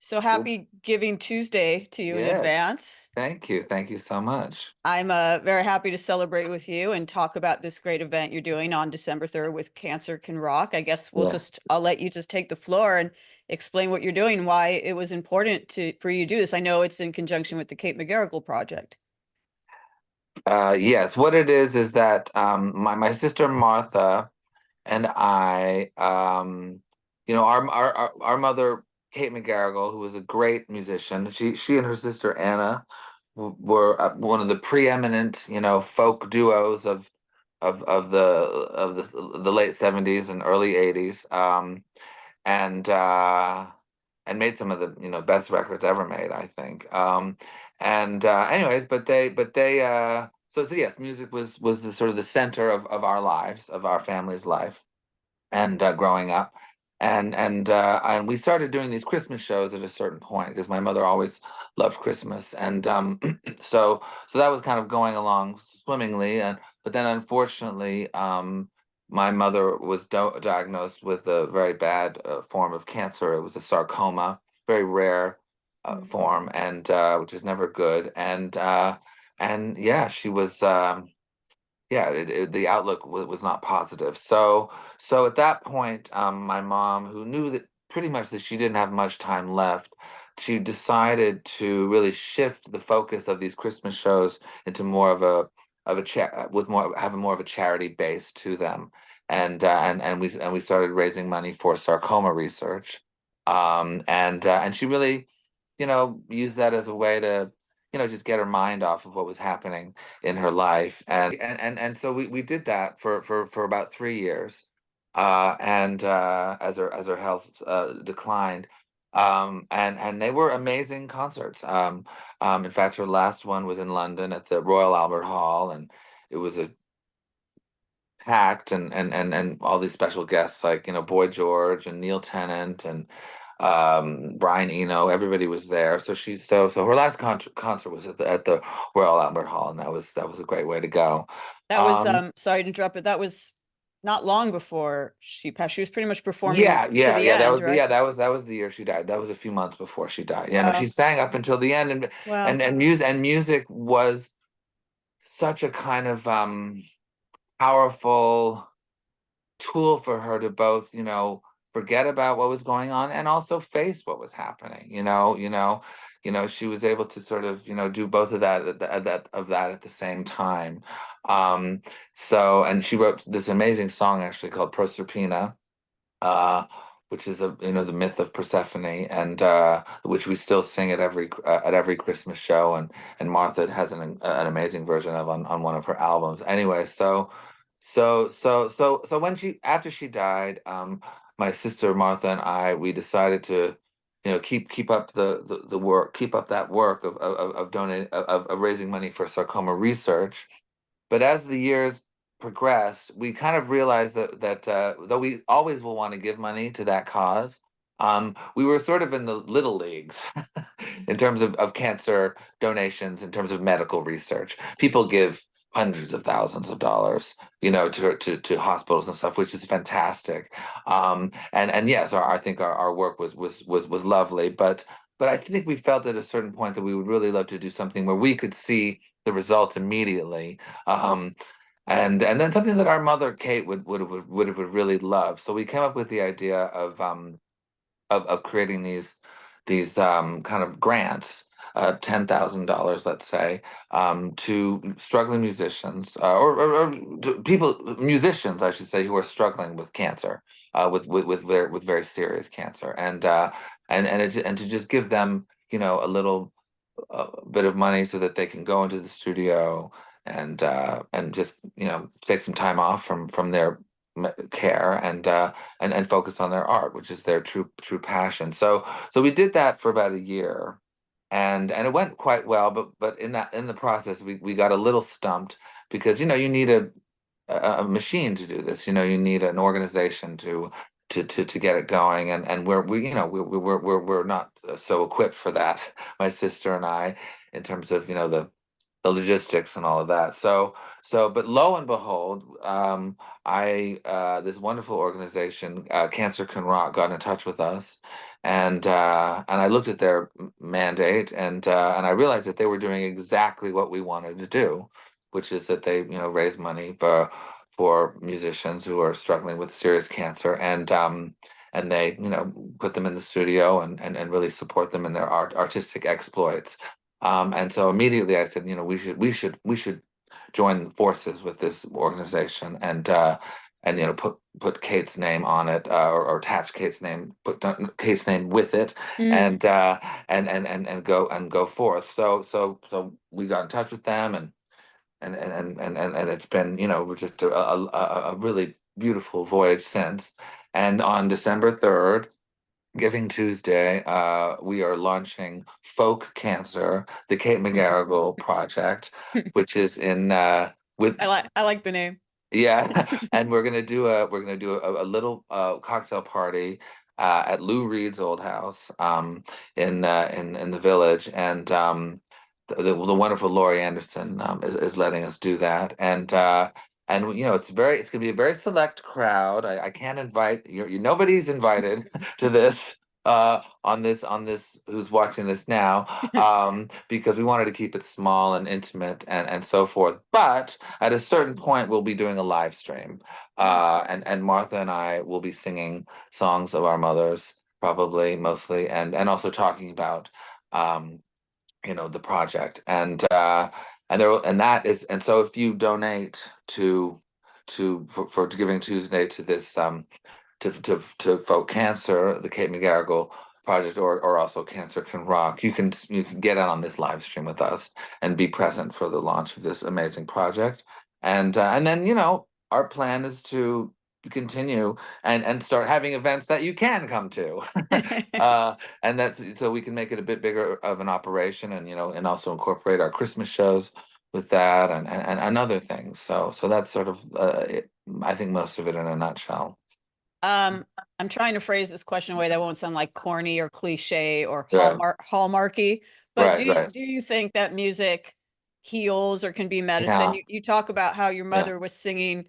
So Well, happy Giving Tuesday to you in yes, advance. thank you. Thank you so much. I'm very happy to celebrate with you and talk about this great event you're doing on December 3rd with Cancer Can Rock. I guess Yeah. I'll let you just take the floor and explain what you're doing, why it was important for you to do this. I know it's in conjunction with the Kate McGarrigle project. Yes, what it is that my sister Martha and I, our mother Kate McGarrigle, who was a great musician, she and her sister Anna were one of the preeminent, folk duos of the late '70s and early '80s, and and made some of the best records ever made, I think. And anyways, so yes, music was the sort of the center of our lives, of our family's life, and growing up. And we started doing these Christmas shows at a certain point because my mother always loved Christmas, and so that was kind of going along swimmingly. And but then unfortunately, my mother was diagnosed with a very bad form of cancer. It was a sarcoma, very rare Mm. form, and which is never good. And yeah, she was. Yeah, the outlook was not positive. So at that point, my mom, who knew that pretty much that she didn't have much time left, she decided to really shift the focus of these Christmas shows into more of a with more having more of a charity base to them, and we started raising money for sarcoma research, and she really, used that as a way to, just get her mind off of what was happening in her life, and so we did that for about 3 years, and as her health declined, and they were amazing concerts. In fact, her last one was in London at the Royal Albert Hall, and it was a packed, and all these special guests like Boy George and Neil Tennant and Brian Eno. Everybody was there. So her last concert was at the Royal Albert Hall, and that was a great way to go. That was Um, sorry to interrupt, but that was not long before she passed. She was pretty much performing yeah, to yeah, the yeah. That end, was right? that was the year she died. That was a few months before she died. Yeah, no, she Wow. sang up until the end, and Wow. and and music was such a kind of powerful tool for her to both, forget about what was going on and also face what was happening. She was able to sort of, do both of that at the same time. Um, and she wrote this amazing song actually called Proserpina, uh, which is the myth of Persephone, and which we still sing at every Christmas show, and Martha has an amazing version of on one of her albums. Anyway, so when she after she died, my sister Martha and I, we decided to, keep up the work, keep up that work of donating, of raising money for sarcoma research. But as the years progressed, we kind of realized that though we always will want to give money to that cause, we were sort of in the little leagues in terms of cancer donations, in terms of medical research. People give hundreds of thousands of dollars, to hospitals and stuff, which is fantastic. And yes, I think our work was lovely, but I think we felt at a certain point that we would really love to do something where we could see the results immediately, um, and then something that our mother Kate would have really loved. So we came up with the idea of creating these kind of grants, $10,000, let's say, to struggling musicians, or to musicians, I should say, who are struggling with cancer, with very serious cancer, and to just give them, a little bit of money so that they can go into the studio and just take some time off from their care, and focus on their art, which is their true passion. So we did that for about a year, and it went quite well. But in the process, we got a little stumped because you need a machine to do this. You need an organization to get it going, and we're not so equipped for that. My sister and I, in terms of the logistics and all of that. But lo and behold, I this wonderful organization, Cancer Can Rock, got in touch with us, and I looked at their mandate, and I realized that they were doing exactly what we wanted to do, which is that they, raise money for musicians who are struggling with serious cancer, and they, put them in the studio and really support them in their artistic exploits. And so immediately I said, we should join forces with this organization, and put Kate's name on it, or attach Kate's name, put Kate's name with it, Mm. and go forth. So we got in touch with them, and it's been, just a really beautiful voyage since. And on December 3rd, Giving Tuesday, we are launching Folk Cancer, the Kate McGarrigle project, which is in with I like the name. yeah, and we're gonna do a little cocktail party at Lou Reed's old house, in the village, and the wonderful Laurie Anderson, is letting us do that, and it's gonna be a very select crowd. I can't invite nobody's invited to this. On this who's watching this now, because we wanted to keep it small and intimate, and so forth. But at a certain point, we'll be doing a live stream, and Martha and I will be singing songs of our mothers, probably mostly, and also talking about, the project, and so if you donate for Giving Tuesday to this, to Folk Cancer, the Kate McGarrigle project, or also Cancer Can Rock, you can get in on this live stream with us and be present for the launch of this amazing project. And then, our plan is to continue and start having events that you can come to. And that's so we can make it a bit bigger of an operation, and also incorporate our Christmas shows with that, and other things. So that's sort of, I think, most of it in a nutshell. Um, I'm trying to phrase this question in a way that won't sound like corny or cliche or Yeah, hallmarky, but right, right. do you think that music heals or can be medicine? Yeah, You talk about how your yeah. mother was singing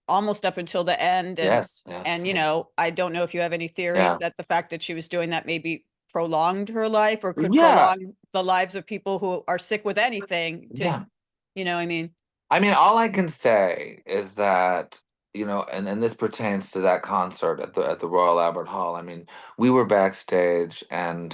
almost up until the end, Yes, yes, and yeah, I don't know if you have any theories yeah. that the fact that she was doing that maybe prolonged her life or could Yeah, prolong the lives of people who are sick with anything to, yeah. I mean. I mean, all I can say is that, and this pertains to that concert at the Royal Albert Hall. I mean, we were backstage, and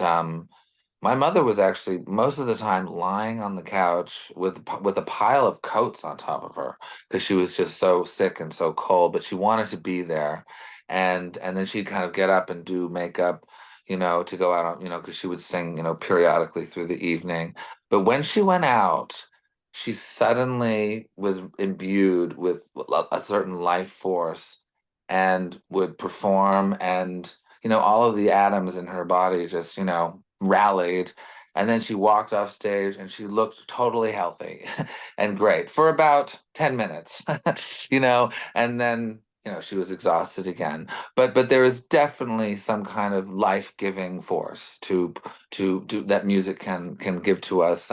my mother was actually most of the time lying on the couch with a pile of coats on top of her, because she was just so sick and so cold, but she wanted to be there. And then she'd kind of get up and do makeup, to go out on, because she would sing, periodically through the evening. But when she went out, she suddenly was imbued with a certain life force, and would perform, and all of the atoms in her body just, rallied. And then she walked off stage, and she looked totally healthy and great for about 10 minutes, and then, she was exhausted again. But there is definitely some kind of life-giving force to that music can give to us.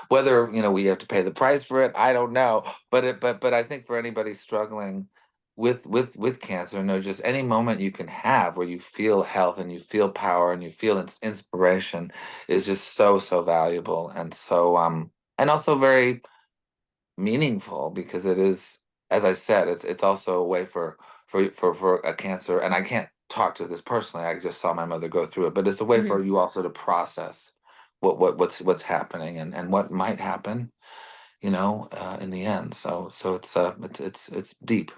Whether, we have to pay the price for it, I don't know. But I think for anybody struggling with cancer, just any moment you can have where you feel health and you feel power and you feel inspiration is just so valuable, and also very meaningful, because it is, as I said, it's also a way for a cancer. And I can't talk to this personally, I just saw my mother go through it, but it's a way Mhm. for you also to process what's happening, and what might happen, in the end. So it's deep.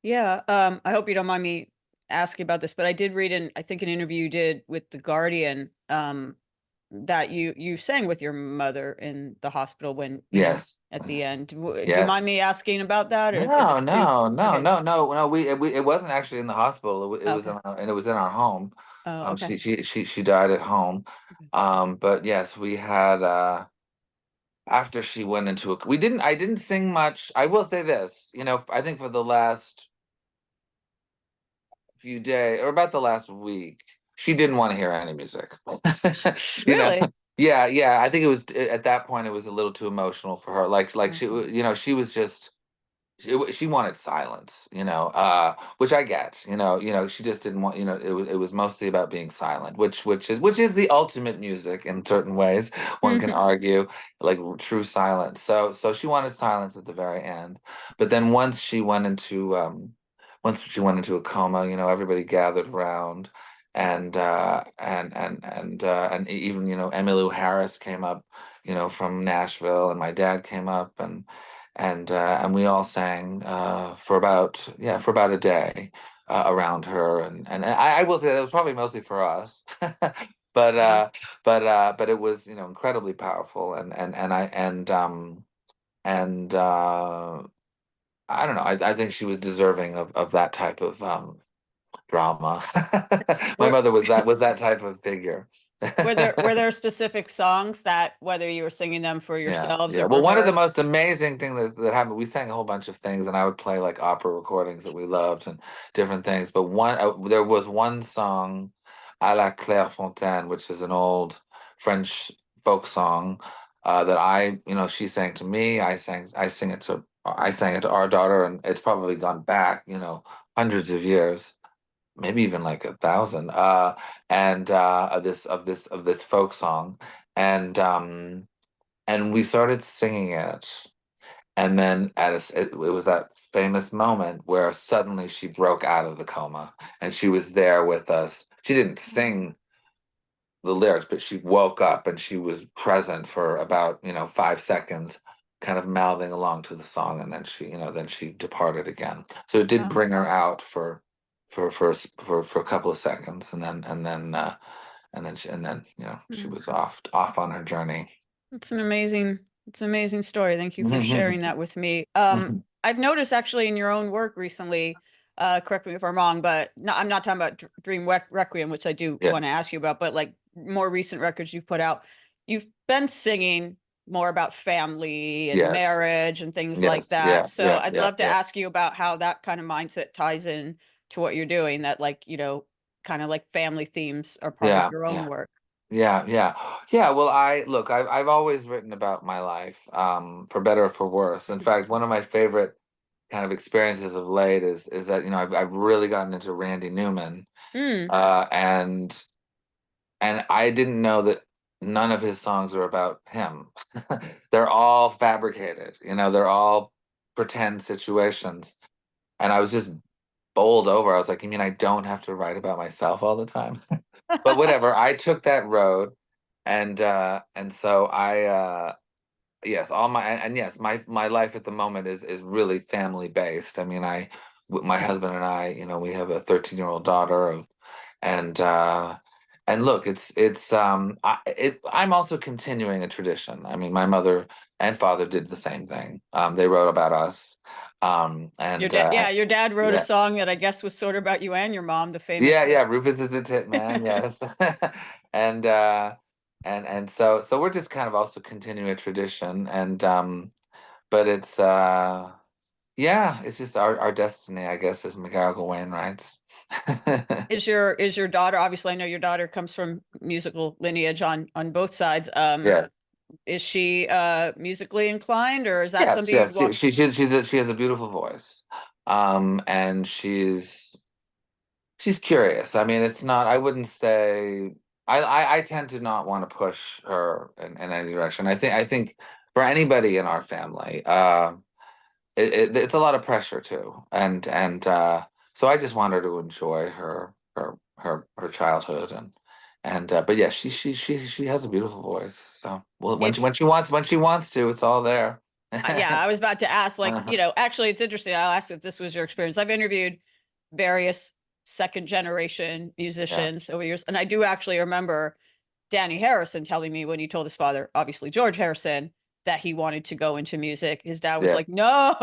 Yeah, I hope you don't mind me asking about this, but I did read I think an interview you did with The Guardian, that you sang with your mother in the hospital when, Yes, at the end. Do you mind yes. me asking about that, or if No, it's too no, no, okay? no, no, no. It wasn't actually in the hospital. It was Okay. and it was in our home. Oh, okay. She died at home. Okay. But yes, we had, after she went into a, we didn't I didn't sing much. I will say this, I think for the last few days, or about the last week, she didn't want to hear any music. You know. Really? Yeah, yeah. I think it was at that point it was a little too emotional for her. Like she, Okay. she was just she wanted silence, which I get, she just didn't want, it was mostly about being silent, which is the ultimate music in certain ways. One can Mhm. argue, like true silence. So she wanted silence at the very end. But then once she went into a coma, everybody gathered around, and even, Emmylou Harris came up, from Nashville, and my dad came up, and we all sang for about a day around her, and I will say that was probably mostly for us, but Yeah. but it was, incredibly powerful, and I don't know, I think she was deserving of that type of drama. My Were mother was that type of figure. were there specific songs that, whether you were singing them for Yeah, yourselves yeah. or Well, for one of the her? most amazing things that happened, we sang a whole bunch of things, and I would play like opera recordings that we loved and different things. But there was one song, "À la Clairefontaine," which is an old French folk song that she sang to me. I sang it to our daughter, and it's probably gone back, hundreds of years, maybe even like 1,000. And of this folk song, and we started singing it, and then it was that famous moment where suddenly she broke out of the coma, and she was there with us. She didn't sing the lyrics, but she woke up and she was present for about 5 seconds, kind of mouthing along to the song, and then she departed again. So it did Wow. bring her out for a couple of seconds, and then she Mm. was off on her journey. It's an amazing story. Thank you for sharing that with me. I've noticed actually in your own work recently, correct me if I'm wrong, but no, I'm not talking about Dream Requiem, which I do Yeah. want to ask you about, but like more recent records you've put out, you've been singing more about family and Yes. marriage and things like Yes. that. Yeah. So Yeah. I'd Yeah. love to Yeah. ask you about how that kind of mindset ties in to what you're doing, that like, kind of like family themes are part of Yeah. your own Yeah. work. Yeah. Yeah. Yeah. Well, I've always written about my life, for better or for worse. In fact, one of my favorite kind of experiences of late is that, I've really gotten into Randy Newman, Mm. and I didn't know that none of his songs are about him. They're all fabricated. They're all pretend situations, and I was just bowled over. I was like, you mean I don't have to write about myself all the time? But whatever. I took that road, and so yes, all and yes, my life at the moment is really family based. I mean, my husband and I, we have a 13-year-old daughter, and look, I'm also continuing a tradition. I mean, my mother and father did the same thing. They wrote about us, Your and dad, yeah, your dad wrote a yeah. song that I guess was sort of about you and your mom, the Yeah, famous. yeah, Rufus is a tit man, yes. And so we're just kind of also continuing a tradition, but it's just our destiny, I guess, as McGarrigle Wainwrights. Is your daughter, obviously I know your daughter comes from musical lineage on both sides. Yeah. Is she musically inclined, or is that Yes, something you'd yes. want? She has a beautiful voice. And she's curious. I mean, it's not, I wouldn't say, I tend to not want to push her in any direction. I think for anybody in our family, it's a lot of pressure too. And so I just want her to enjoy her childhood, but yeah, she has a beautiful voice. So, well, when she If when she wants to, it's all there. Yeah, I was about to ask, like, Uh-huh. actually, it's interesting. I'll ask if this was your experience. I've interviewed various second generation Yeah. musicians over the years, and I do actually remember Danny Harrison telling me when he told his father, obviously George Harrison, that he wanted to go into music. His dad was Yeah. like, "No,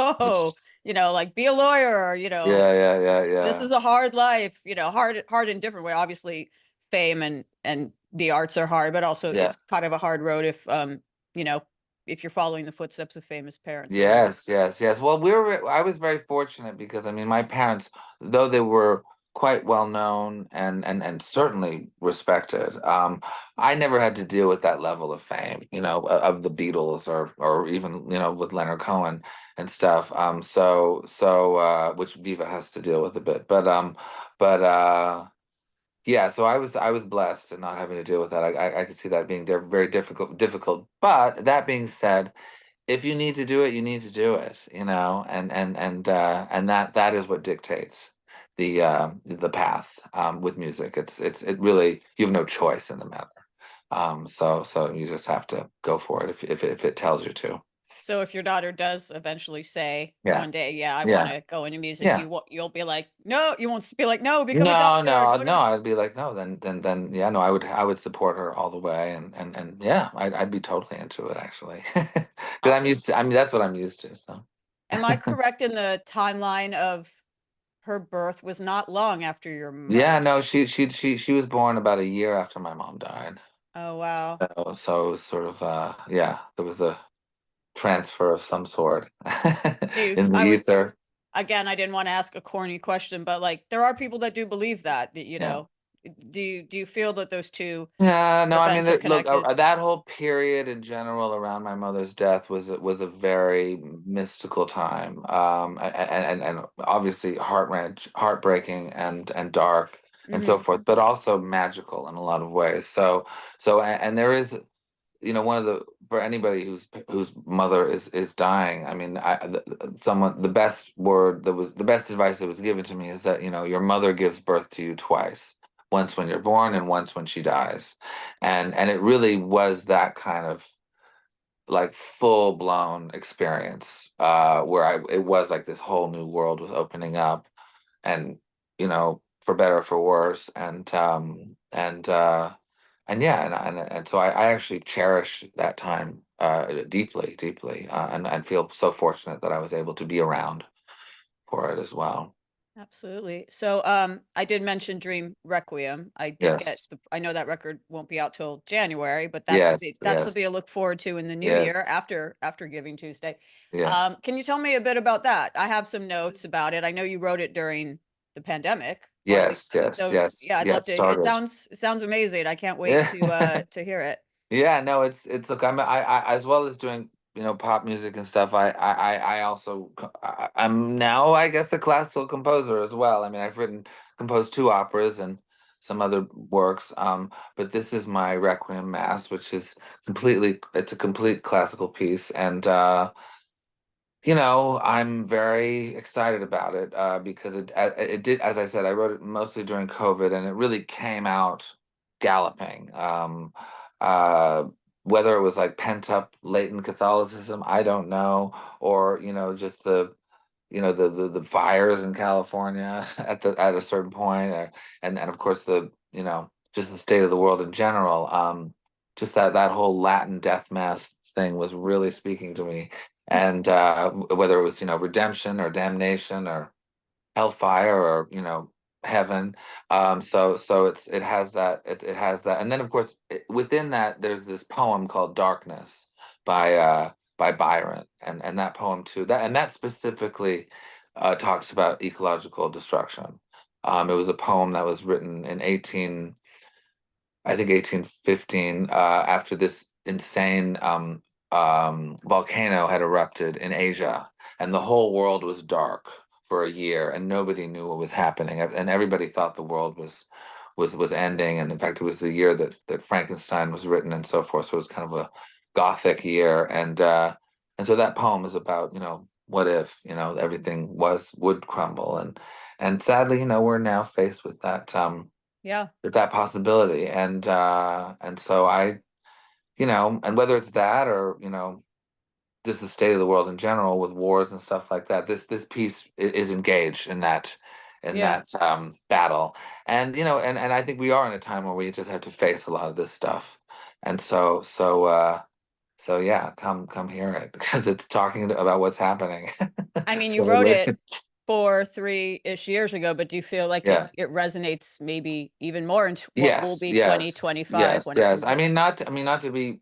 like be a lawyer. Yeah, yeah, yeah, This yeah. is a hard life. Hard in a different way. Obviously, fame and the arts are hard, but also Yeah. it's kind of a hard road you know, if you're following the footsteps of famous parents. So Yes, yes, yes. Well, I was very fortunate because, I mean, my parents, though they were quite well known and certainly respected. I never had to deal with that level of fame, of the Beatles or even, with Leonard Cohen and stuff. Which Viva has to deal with a bit. But yeah, so I was blessed in not having to deal with that. I could see that being very difficult. But that being said, if you need to do it, you need to do it, and that is what dictates the path with music. It really, you have no choice in the matter. So you just have to go for it if it tells you to. So if your daughter does eventually say Yeah, one day, yeah, I want yeah, to go into music, yeah. you'll be like, no, you won't be like, no, become a No, doctor, no, go no. to. I'd be like, no, then, yeah, no. I would support her all the way, and yeah, I'd be totally into it actually, because I'm Awesome. used to. I mean, that's what I'm used to. So. Am I correct in the timeline of her birth was not long after your Yeah, mother's? no, she was born about a year after my mom died. Oh, wow. So it was sort of yeah, there was a transfer of some sort in the I was, ether. again, I didn't want to ask a corny question, but like there are people that do believe that, Yeah. do you feel that those two Yeah, no, I mean, events are look, connected? that whole period in general around my mother's death was a very mystical time, and obviously heartbreaking and dark and so Hmm. forth, but also magical in a lot of ways. And there is, one of the for anybody whose mother is dying. I mean, the best word that was the best advice that was given to me is that your mother gives birth to you twice, once when you're born and once when she dies, and it really was that kind of like full blown experience where it was like this whole new world was opening up, and for better or for worse, and yeah, and so I actually cherish that time deeply, deeply, and feel so fortunate that I was able to be around for it as well. Absolutely. So, I did mention Dream Requiem. Yes, I know that record won't be out till January, but yes, that's something to yes, look forward to in the new year yes, after Giving Tuesday. yeah, Can you tell me a bit about that? I have some notes about it. I know you wrote it during the pandemic, or at least, yes, yes, so yes, yeah, I'd yeah. love It to. It started. sounds amazing. I can't wait Yeah. to hear it. Yeah, no, it's look, I as well as doing, pop music and stuff, I also I'm now, I guess, a classical composer as well. I mean, composed two operas and some other works, but this is my Requiem Mass, which is it's a complete classical piece, and I'm very excited about it because it did, as I said, I wrote it mostly during COVID, and it really came out galloping. Uh, Whether it was like pent up latent Catholicism, I don't know, or just the fires in California at a certain point, and of course just the state of the world in general. Just that whole Latin death mass thing was really speaking to me, and whether it was redemption or damnation or hellfire or heaven. So it has that, and then of course within that there's this poem called Darkness by Byron, and that poem too, that specifically talks about ecological destruction. It was a poem that was written in 1815, after this insane volcano had erupted in Asia, and the whole world was dark for a year, and nobody knew what was happening, and everybody thought the world was ending. And in fact, it was the year that Frankenstein was written and so forth. So it was kind of a gothic year, and so that poem is about what if everything would crumble, and sadly we're now faced Yeah. with that possibility, and so and whether it's that or just the state of the world in general with wars and stuff like that, this piece is engaged in that Yeah. battle, and I think we are in a time where we just have to face a lot of this stuff, and so yeah, come hear it because it's talking about what's happening. I mean, you wrote So it 3-ish years ago, but do you feel like yeah. it resonates maybe even more into what will Yes, be yes, 2025 yes, when it yes. comes out? I mean, not to be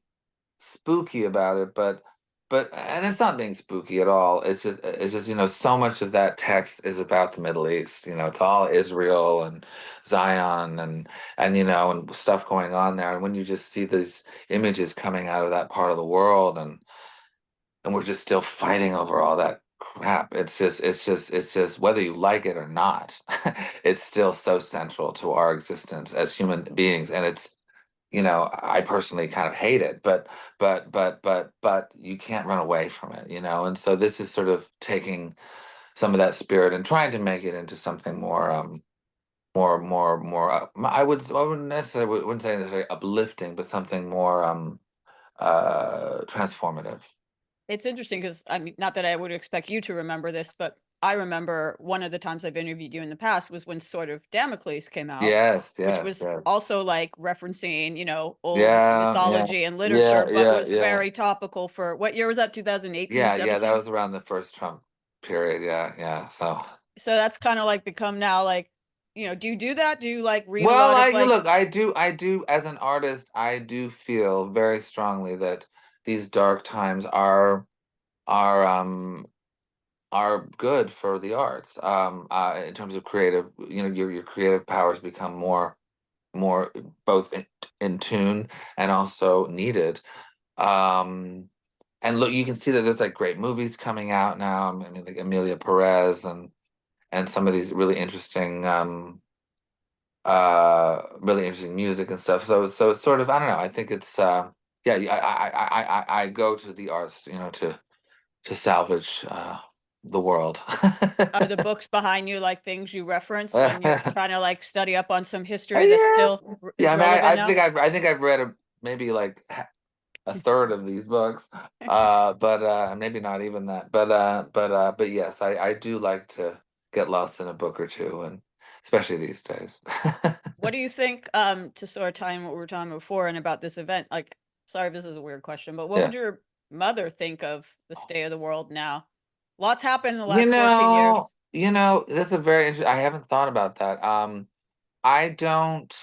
spooky about it, but but and it's not being spooky at all. It's just so much of that text is about the Middle East. It's all Israel and Zion and stuff going on there. And when you just see these images coming out of that part of the world, and we're just still fighting over all that crap. It's just whether you like it or not, it's still so central to our existence as human beings. And I personally kind of hate it, but you can't run away from it. And so this is sort of taking some of that spirit and trying to make it into something more more I wouldn't necessarily wouldn't say necessarily uplifting, but something more transformative. It's interesting because I mean, not that I would expect you to remember this, but I remember one of the times I've interviewed you in the past was when Sword of Damocles came out, Yes, which yes, was yes. also like referencing, old Yeah, yeah, mythology and yeah, literature, but yeah, was yeah. very topical for what year was that? 2018, Yeah, yeah, that 17. was around the first Trump period. Yeah, yeah. So, So that's kind of like become now like, do you do that? Do you like read a well, lot of like, look, I do, as an artist, I do feel very strongly that these dark times are are good for the arts. In terms of creative, your creative powers become more both in tune and also needed. Um, and look, you can see that there's like great movies coming out now. I mean, like Amelia Perez and some of these really interesting music and stuff. So it's sort of, I don't know. I think it's yeah. I go to the arts, to salvage the world. are the books behind you like things you reference when you're trying to like study up on some history that Yeah, still yeah. is I mean, relevant I now? think I've read maybe like a third of these books, but maybe not even that. But yes, I do like to get lost in a book or two, and especially these days. What do you think, to sort of tie in what we were talking before and about this event? Like, sorry if this is a weird question, but what Yeah. would your mother think of the state of the world now? Lots happened in the You last 14 know, years. you know, that's a very interesting. I haven't thought about that. I don't.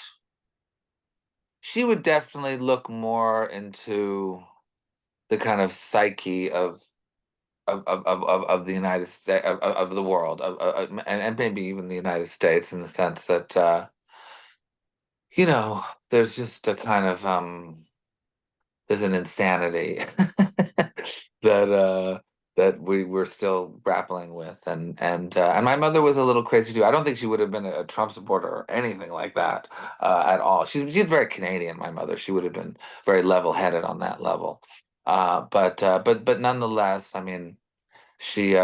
She would definitely look more into the kind of psyche of the United States, of the world, and maybe even the United States, in the sense that there's just a kind of there's an insanity that that we're still grappling with, and my mother was a little crazy too. I don't think she would have been a Trump supporter or anything like that at all. She's very Canadian, my mother. She would have been very level-headed on that level. But nonetheless, I mean, she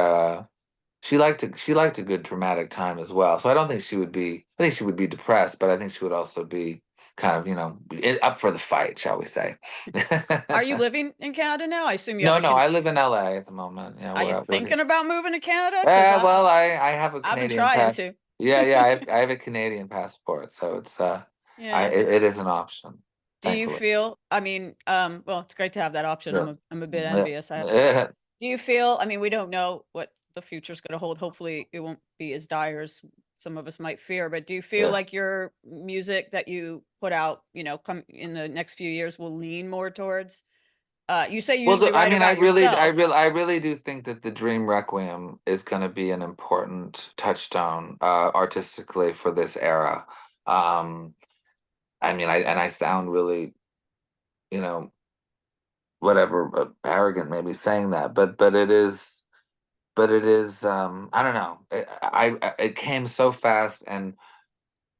she liked a good dramatic time as well. So I don't think she would be. I think she would be depressed, but I think she would also be kind of up for the fight, shall we say? Are you living in Canada now? I assume you have No, a no, I live in LA at the moment. Yeah, are you we're here. thinking about moving to Canada? Because Well, I have a I've been Canadian trying pass. to. Yeah, yeah, I have a Canadian passport, so it's Yeah. it is an option, Do you thankfully. feel, I mean, well, it's great to have that option. Yeah. I'm a bit Yeah. envious, I have to say. Yeah. Do you feel, I mean, we don't know what the future's gonna hold. Hopefully, it won't be as dire as some of us might fear, but do you feel Yeah. like your music that you put out, come in the next few years will lean more towards you say you Well, usually I write mean, I about really, I yourself. really, I really do think that the Dream Requiem is going to be an important touchstone artistically for this era. Um, I mean, I sound really, you know, whatever, arrogant maybe saying that, but it is. I don't know. It came so fast, and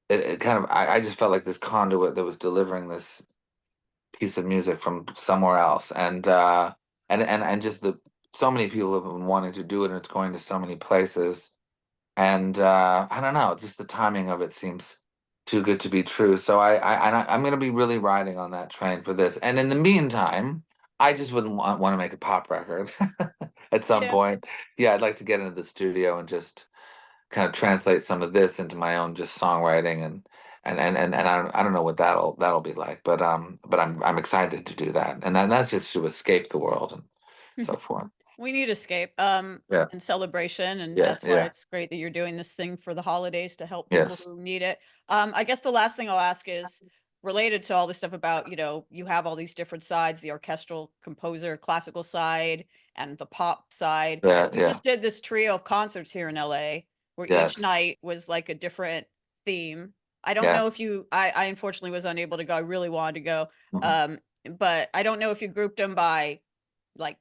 it kind of, I just felt like this conduit that was delivering this piece of music from somewhere else, and just the so many people have been wanting to do it, and it's going to so many places, and I don't know, just the timing of it seems too good to be true. So I'm going to be really riding on that train for this, and in the meantime, I just wouldn't want to make a pop record at some Yeah. point. Yeah, I'd like to get into the studio and just kind of translate some of this into my own just songwriting, and I don't know what that'll be like, but I'm excited to do that, and that's just to escape the world and so forth. We need escape, Yeah, and celebration, and yeah, that's why yeah, it's great that you're doing this thing for the holidays to help people yes. who need it. I guess the last thing I'll ask is, related to all this stuff about, you have all these different sides, the orchestral composer, classical side, and the pop side. Yeah, You yeah, just did this trio of concerts here in LA where each yes, night was like a different theme. I don't know if yes. I unfortunately was unable to go. I really wanted to go. Mhm. Um, but I don't know if you grouped them by like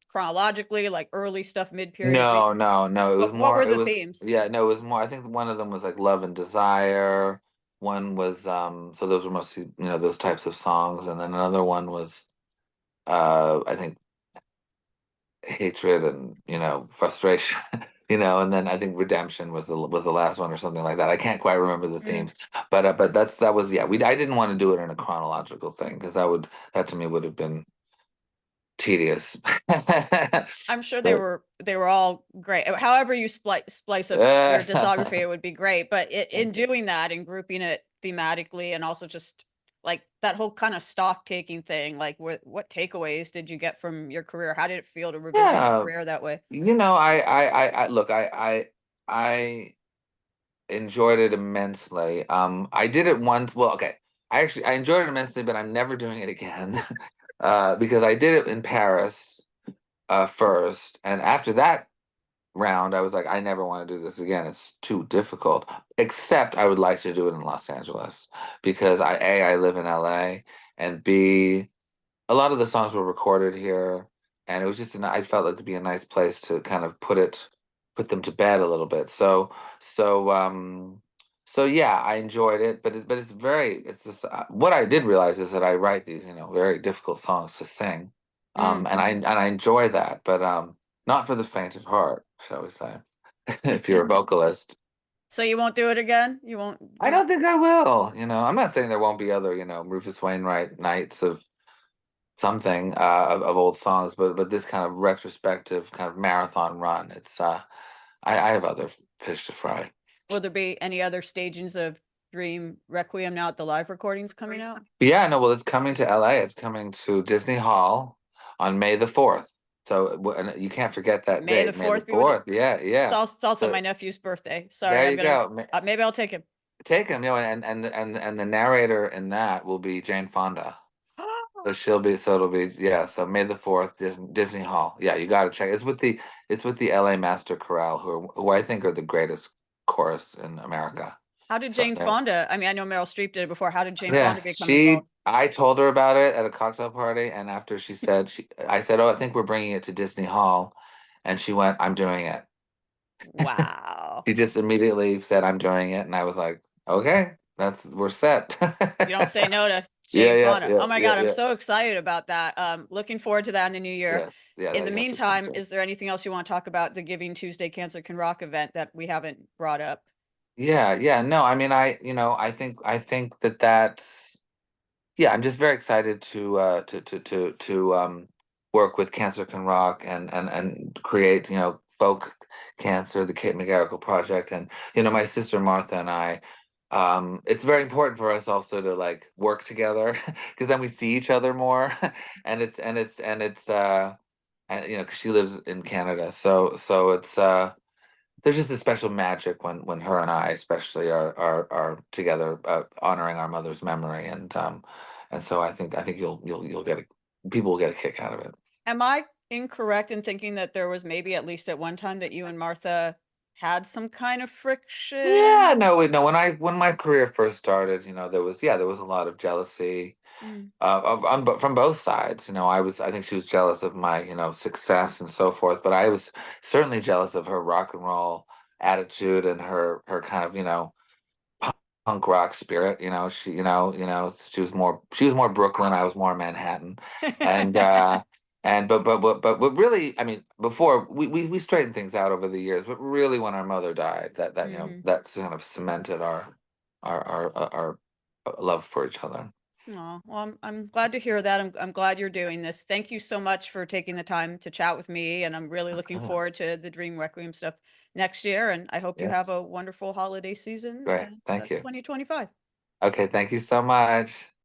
chronologically, like early stuff, mid period, late. No, no, no. It was What more. were It the was themes? yeah. No, it was more. I think one of them was like Love and Desire. One was so those were mostly those types of songs, and then another one was I think hatred and frustration. And then I think redemption was the last one or something like that. I can't quite remember the Mm. themes, but that was yeah. I didn't want to do it in a chronological thing because that to me would have been tedious. I'm sure they But were they were all great. However you splice up your discography, it would be great. But in thank you. doing that and grouping it thematically, and also just like that whole kind of stock taking thing, like what takeaways did you get from your career? How did it feel to revisit your Yeah, career that way? I look, I enjoyed it immensely. I did it once. Well, okay, I enjoyed it immensely, but I'm never doing it again, because I did it in Paris first, and after that round, I was like, I never want to do this again. It's too difficult. Except I would like to do it in Los Angeles because I live in LA, and B, a lot of the songs were recorded here, and it was just I felt like it'd be a nice place to kind of put them to bed a little bit. So so yeah, I enjoyed it, but it's just what I did realize is that I write these very difficult songs to sing, Mm. and I enjoy that, but not for the faint of heart, shall we say, if you're a vocalist. So you won't do it again? You won't I you don't think I will. I'm not saying there won't be other, Rufus Wainwright nights of something of old songs, but this kind of retrospective kind of marathon run, it's I have other fish to fry. will there be any other stagings of Dream Requiem now that the live recordings coming out? But yeah, no, well, it's coming to LA. It's coming to Disney Hall on May the 4th. So and you can't forget that May the date, May the 4th be with it. 4th. Yeah, yeah. It's also So my nephew's birthday. Sorry, there I'm you gonna go. maybe I'll take him. Take him, and the narrator in that will be Jane Fonda. So it'll be yeah. So May the 4th, Disney Hall. Yeah, you got to check. It's with the LA Master Chorale, who I think are the greatest chorus in America. How did So Jane Fonda I mean, I know Meryl Streep did it before. How did Jane yeah, Fonda become involved? I told her about it at a cocktail party, and after I said, "Oh, I think we're bringing it to Disney Hall," and she went, "I'm doing it." Wow. She just immediately said, "I'm doing it," and I was like, "Okay, we're set." You don't say no to Yeah, Jane yeah, Fonda. yeah, Oh my yeah, god, I'm yeah. so excited about that. Looking forward to that in the new year. Yes, yeah, In that the you have to come meantime, to. is there anything else you want to talk about the Giving Tuesday Cancer Can Rock event that we haven't brought up? Yeah, yeah. No, I mean, I think that that's yeah. I'm just very excited to work with Cancer Can Rock and create folk cancer, the Kate McGarrigle project, and my sister Martha and I. It's very important for us also to like work together because then we see each other more, and 'cause she lives in Canada, so it's there's just a special magic when her and I especially are together, honoring our mother's memory, and so I think you'll get people will get a kick out of it. Am I incorrect in thinking that there was maybe at least at one time that you and Martha had some kind of Yeah, friction? no, no. When my career first started, there was a lot of jealousy Mm. from both sides. I think she was jealous of my success and so forth, but I was certainly jealous of her rock and roll attitude and her kind of punk rock spirit. She was more Brooklyn. I was more Manhattan, and but really, I mean, before we straightened things out over the years, but really when our mother died, Mhm. that kind of cemented our love for each other. Aw, well, I'm glad to hear that. I'm glad you're doing this. Thank you so much for taking the time to chat with me, and I'm really looking Yeah. forward to the Dream Requiem stuff next year, and I hope you have Yes, a wonderful holiday season great. and Thank you. 2025. Okay, thank you so much.